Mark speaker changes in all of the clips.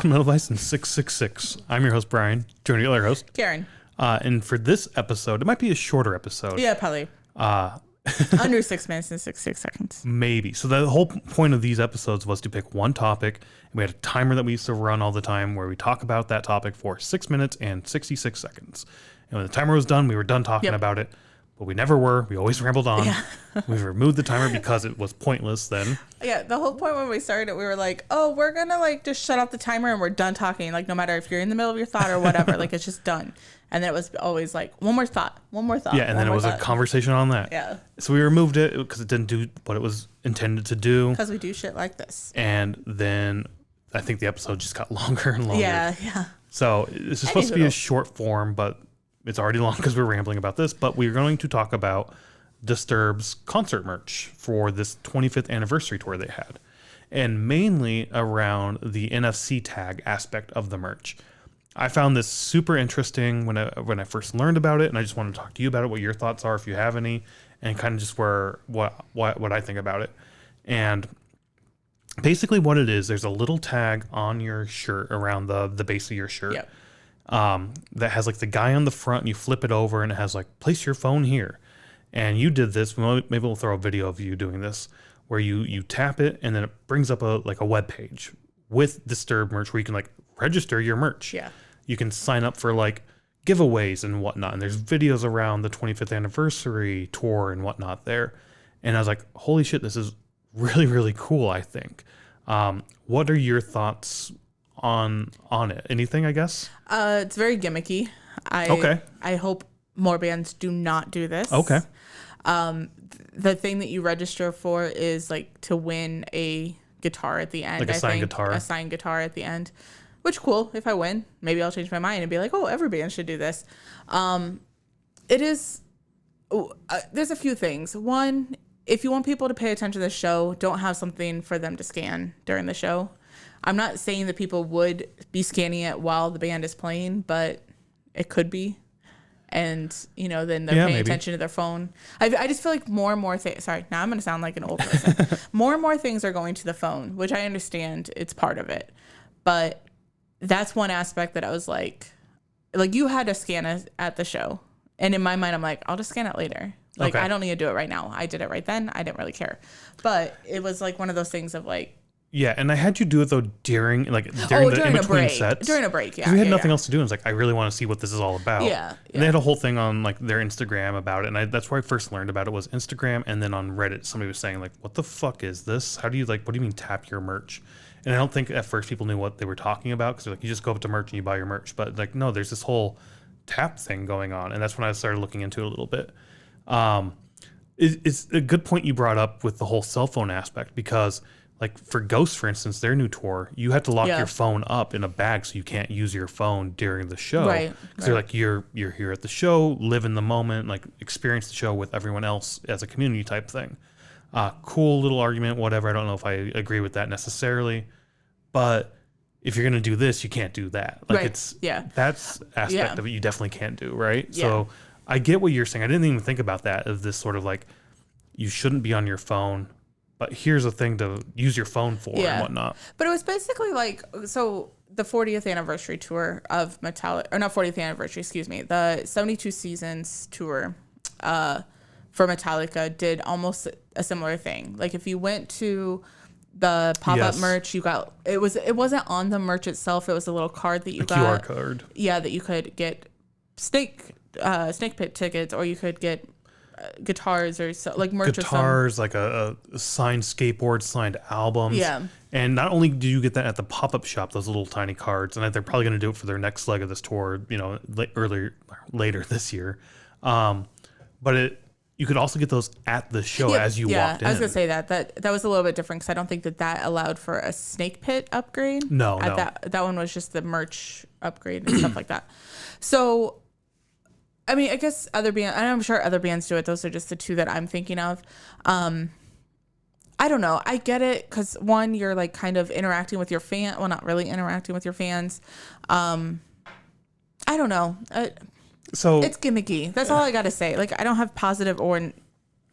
Speaker 1: Welcome to MetalVice in 666. I'm your host, Brian, joined the other host,
Speaker 2: Karen.
Speaker 1: And for this episode, it might be a shorter episode.
Speaker 2: Yeah, probably. Under 6 minutes and 66 seconds.
Speaker 1: Maybe. So the whole point of these episodes was to pick one topic, and we had a timer that we used to run all the time where we talk about that topic for 6 minutes and 66 seconds. And when the timer was done, we were done talking about it. But we never were. We always rambled on. Yeah. We removed the timer because it was pointless then.
Speaker 2: Yeah, the whole point when we started, we were like, oh, we're going to like just shut off the timer and we're done talking. Like no matter if you're in the middle of your thought or whatever, like it's just done. And then it was always like, one more thought.
Speaker 1: Yeah, and then it was a conversation on that.
Speaker 2: Yeah.
Speaker 1: So we removed it because it didn't do what it was intended to do.
Speaker 2: Because we do shit like this.
Speaker 1: And then I think the episode just got longer and longer.
Speaker 2: Yeah.
Speaker 1: So it's supposed to be a short form, but it's already long because we're rambling about this. But we're going to talk about Disturbed's concert merch for this 25th anniversary tour they had. And mainly around the NFC tag aspect of the merch. I found this super interesting when I first learned about it, and I just want to talk to you about it, what your thoughts are if you have any, and kind of just what I think about it. And basically what it is, there's a little tag on your shirt around the base of your shirt.
Speaker 2: Yep.
Speaker 1: That has like the guy on the front, and you flip it over and it has like, place your phone here. And you did this, maybe we'll throw a video of you doing this, where you tap it and then it brings up a web page with Disturbed merch where you can like register your merch.
Speaker 2: Yeah.
Speaker 1: You can sign up for like giveaways and whatnot. And there's videos around the 25th anniversary tour and whatnot there. And I was like, holy shit, this is really, really cool, I think. What are your thoughts on it? Anything, I guess?
Speaker 2: It's very gimmicky. I hope more bands do not do this.
Speaker 1: Okay.
Speaker 2: The thing that you register for is like to win a guitar at the end.
Speaker 1: Like a signed guitar.
Speaker 2: A signed guitar at the end. Which cool. If I win, maybe I'll change my mind and be like, oh, every band should do this. It is. There's a few things. One, if you want people to pay attention to the show, don't have something for them to scan during the show. I'm not saying that people would be scanning it while the band is playing, but it could be. And, then they're paying attention to their phone. I just feel like more and more things. Sorry, now I'm going to sound like an old person. More and more things are going to the phone, which I understand it's part of it. But that's one aspect that I was like you had to scan it at the show. And in my mind, I'm like, I'll just scan it later. Like, okay. I don't need to do it right now. I did it right then. I didn't really care. But it was like one of those things of like.
Speaker 1: Yeah, and I had you do it though during the in-between sets.
Speaker 2: During a break, yeah.
Speaker 1: Because we had nothing else to do. And it's like, I really want to see what this is all about.
Speaker 2: Yeah.
Speaker 1: And they had a whole thing on like their Instagram about it. And that's where I first learned about it was Instagram. And then on Reddit, somebody was saying like, what the fuck is this? What do you mean tap your merch? And I don't think at first people knew what they were talking about. Because they're like, you just go up to merch and you buy your merch. But like, no, there's this whole tap thing going on. And that's when I started looking into it a little bit. It's a good point you brought up with the whole cell phone aspect because like for Ghost, for instance, their new tour, you had to lock your phone up in a bag so you can't use your phone during the show.
Speaker 2: Right.
Speaker 1: Because they're like, you're here at the show, live in the moment, like experience the show with everyone else as a community type thing. Cool little argument, whatever. I don't know if I agree with that necessarily, but if you're gonna do this, you can't do that. Like that's aspect of it you definitely can't do, right? Yeah. So I get what you're saying. I didn't even think about that of this sort of like you shouldn't be on your phone. But here's a thing to use your phone for and whatnot.
Speaker 2: But it was basically like, so the 40th anniversary tour of Metallica, or not 40th anniversary, excuse me, the 72 Seasons tour for Metallica did almost a similar thing. Like if you went to the pop-up merch, you got, it wasn't on the merch itself. It was a little card that you got.
Speaker 1: QR card.
Speaker 2: Yeah, that you could get snake pit tickets, or you could get guitars or like merch
Speaker 1: guitars, like a signed skateboard, signed albums.
Speaker 2: Yeah.
Speaker 1: And not only do you get that at the pop-up shop, those little tiny cards, and they're probably going to do it for their next leg of this tour, later this year. But you could also get those at the show as you walked in.
Speaker 2: I was going to say that was a little bit different because I don't think that allowed for a snake pit upgrade.
Speaker 1: No.
Speaker 2: That one was just the merch upgrade and stuff like that. So I mean, I guess other bands, and I'm sure other bands do it. Those are just the two that I'm thinking of. I don't know. I get it because one, you're like kind of interacting with your fan. Well, not really interacting with your fans. I don't know. So it's gimmicky. That's all I got to say. Like, I don't have positive or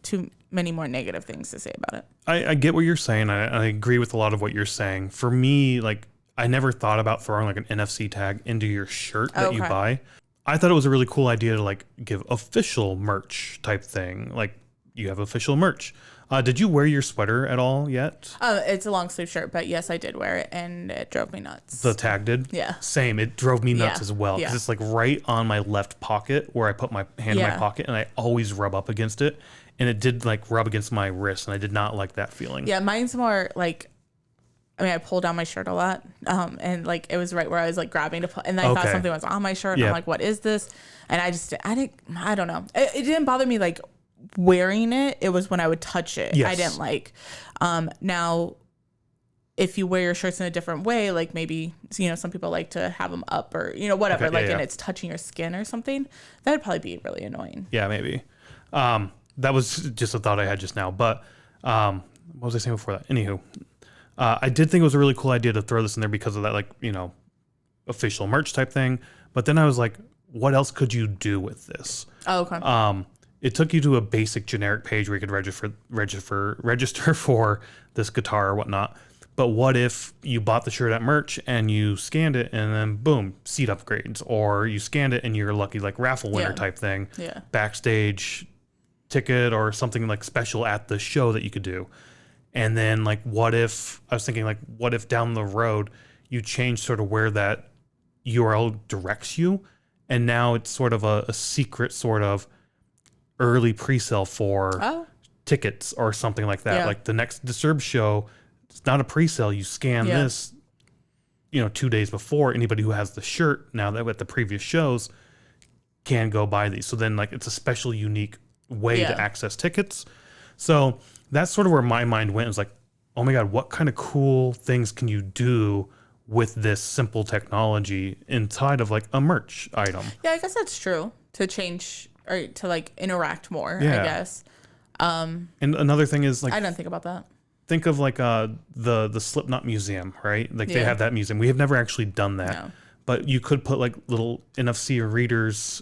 Speaker 2: too many more negative things to say about it.
Speaker 1: I get what you're saying. I agree with a lot of what you're saying. For me, like, I never thought about throwing like an NFC tag into your shirt that you
Speaker 2: Okay.
Speaker 1: buy. I thought it was a really cool idea to like give official merch type thing. Like you have official merch. Did you wear your sweater at all yet?
Speaker 2: It's a long sleeve shirt, but yes, I did wear it, and it drove me nuts.
Speaker 1: The tag did?
Speaker 2: Yeah.
Speaker 1: Same. It drove me nuts
Speaker 2: Yeah.
Speaker 1: as well because
Speaker 2: Yeah.
Speaker 1: it's like right on my left pocket where I put my hand in my
Speaker 2: Yeah.
Speaker 1: pocket, and I always rub up against it. And it did like rub against my wrist, and I did not like that feeling.
Speaker 2: Yeah, mine's more like, I mean, I pull down my shirt a lot, and like it was right where I was like grabbing to pull, and I thought
Speaker 1: Okay.
Speaker 2: something was on my shirt. And
Speaker 1: Yeah.
Speaker 2: I'm like, what is this? And I don't know. It didn't bother me like wearing it. It was when I would touch it.
Speaker 1: Yes.
Speaker 2: I didn't like. Now, if you wear your shirts in a different way, like maybe, you know, some people like to have them up or, you know, whatever,
Speaker 1: Okay, yeah,
Speaker 2: like, and
Speaker 1: yeah.
Speaker 2: it's touching your skin or something, that would probably be really annoying.
Speaker 1: Yeah, maybe. That was just a thought I had just now. But what was I saying before that? Anywho, I did think it was a really cool idea to throw this in there because of that, like, you know, official merch type thing. But then I was like, what else could you do with this?
Speaker 2: Oh, okay.
Speaker 1: It took you to a basic generic page where you could register for this guitar or whatnot. But what if you bought the shirt at merch and you scanned it and then boom, seat upgrades, or you scanned it and you're lucky like raffle winner
Speaker 2: Yeah.
Speaker 1: type thing,
Speaker 2: Yeah.
Speaker 1: backstage ticket or something like special at the show that you could do. And then like what if down the road you change sort of where that URL directs you, and now it's sort of a secret sort of early pre-sale for
Speaker 2: Oh,
Speaker 1: tickets or something like that.
Speaker 2: Yeah.
Speaker 1: Like the next Disturbed show, it's not a pre-sale. You scan
Speaker 2: Yeah.
Speaker 1: this, you know, 2 days before. Anybody who has the shirt now that at the previous shows can go buy these. So then like it's a special unique way
Speaker 2: Yeah.
Speaker 1: to access tickets. So that's sort of where my mind went. It was like, oh my God, what kind of cool things can you do with this simple technology inside of like a merch item?
Speaker 2: yeah, I guess that's true. To change or to like interact more,
Speaker 1: Yeah.
Speaker 2: I guess.
Speaker 1: And another thing is like,
Speaker 2: I didn't think about that.
Speaker 1: think of like the Slipknot museum, right? Like they
Speaker 2: Yeah.
Speaker 1: have that museum. We have never actually done that.
Speaker 2: No.
Speaker 1: But you could put like little NFC readers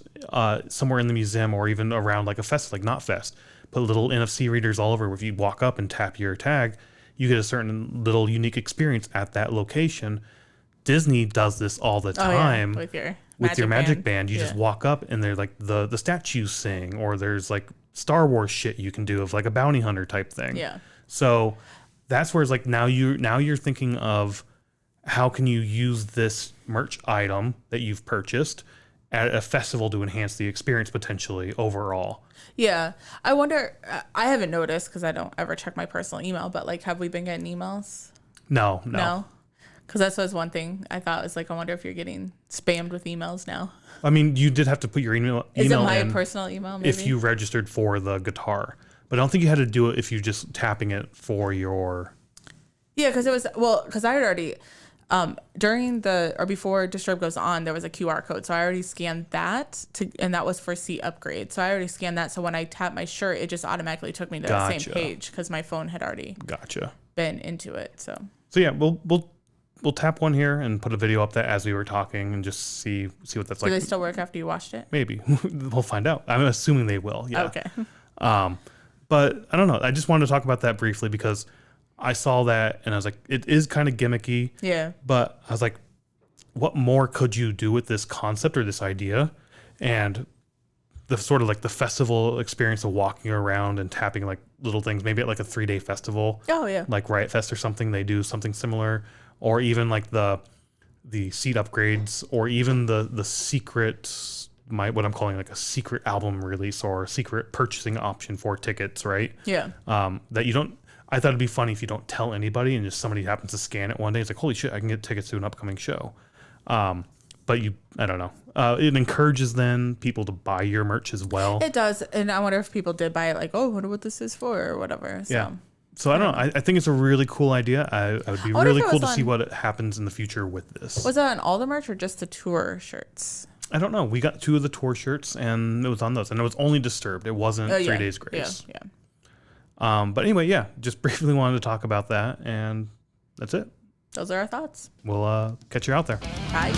Speaker 1: somewhere in the museum or even around like a fest, like Not Fest. Put little NFC readers all over. If you walk up and tap your tag, you get a certain little unique experience at that location. Disney does this all the time.
Speaker 2: Oh, yeah.
Speaker 1: With your magic band. You
Speaker 2: Yeah.
Speaker 1: just walk up and they're like the statues sing, or there's like Star Wars shit you can do of like a bounty hunter type thing.
Speaker 2: Yeah.
Speaker 1: So that's where it's like now you're thinking of how can you use this merch item that you've purchased at a festival to enhance the experience potentially overall.
Speaker 2: Yeah. I wonder, I haven't noticed because I don't ever check my personal email, but like, have we been getting emails?
Speaker 1: No.
Speaker 2: No. Because that was one thing I thought was like, I wonder if you're getting spammed with emails now.
Speaker 1: I mean, you did have to put your email
Speaker 2: Is it my
Speaker 1: in
Speaker 2: personal email? Maybe?
Speaker 1: if you registered for the guitar. But I don't think you had to do it if you just tapping it for your.
Speaker 2: Yeah, because it was, because I had already, during before Disturb goes on, there was a QR code. So I already scanned that and that was for seat upgrade. So I already scanned that. So when I tapped my shirt, it just automatically took me to that
Speaker 1: Gotcha.
Speaker 2: same page because my phone had already
Speaker 1: Gotcha.
Speaker 2: been into it. So
Speaker 1: Yeah, we'll tap one here and put a video up that as we were talking and just see what that's
Speaker 2: do
Speaker 1: like.
Speaker 2: they still work after you watched it?
Speaker 1: Maybe we'll find out. I'm assuming they will. Yeah.
Speaker 2: Okay.
Speaker 1: But I don't know. I just wanted to talk about that briefly because I saw that and I was like, it is kind of gimmicky.
Speaker 2: Yeah.
Speaker 1: But I was like, what more could you do with this concept or this idea? And the sort of like the festival experience of walking around and tapping like little things, maybe at like a 3-day festival,
Speaker 2: Oh, yeah.
Speaker 1: like Riot Fest or something, they do something similar, or even like the seat upgrades, or even the secret, what I'm calling like a secret album release or a secret purchasing option for tickets, right?
Speaker 2: Yeah.
Speaker 1: That you don't. I thought it'd be funny if you don't tell anybody and just somebody happens to scan it one day. It's like, holy shit, I can get tickets to an upcoming show. But I don't know. It encourages then people to buy your merch as well.
Speaker 2: It does. And I wonder if people did buy it like, oh, I wonder what this is for or whatever. So.
Speaker 1: Yeah. So I don't know. I think it's a really cool idea. I would be
Speaker 2: wonder
Speaker 1: really
Speaker 2: if it
Speaker 1: cool
Speaker 2: was
Speaker 1: to see
Speaker 2: on-
Speaker 1: what happens in the future with this.
Speaker 2: Was that on all the merch or just the tour shirts?
Speaker 1: I don't know. We got 2 of the tour shirts and it was on those. And it was only Disturbed. It wasn't 3
Speaker 2: Yeah.
Speaker 1: Days Grace.
Speaker 2: Yeah.
Speaker 1: But anyway, yeah. Just briefly wanted to talk about that. And that's it.
Speaker 2: Those are our thoughts.
Speaker 1: We'll catch you out there.
Speaker 2: Bye.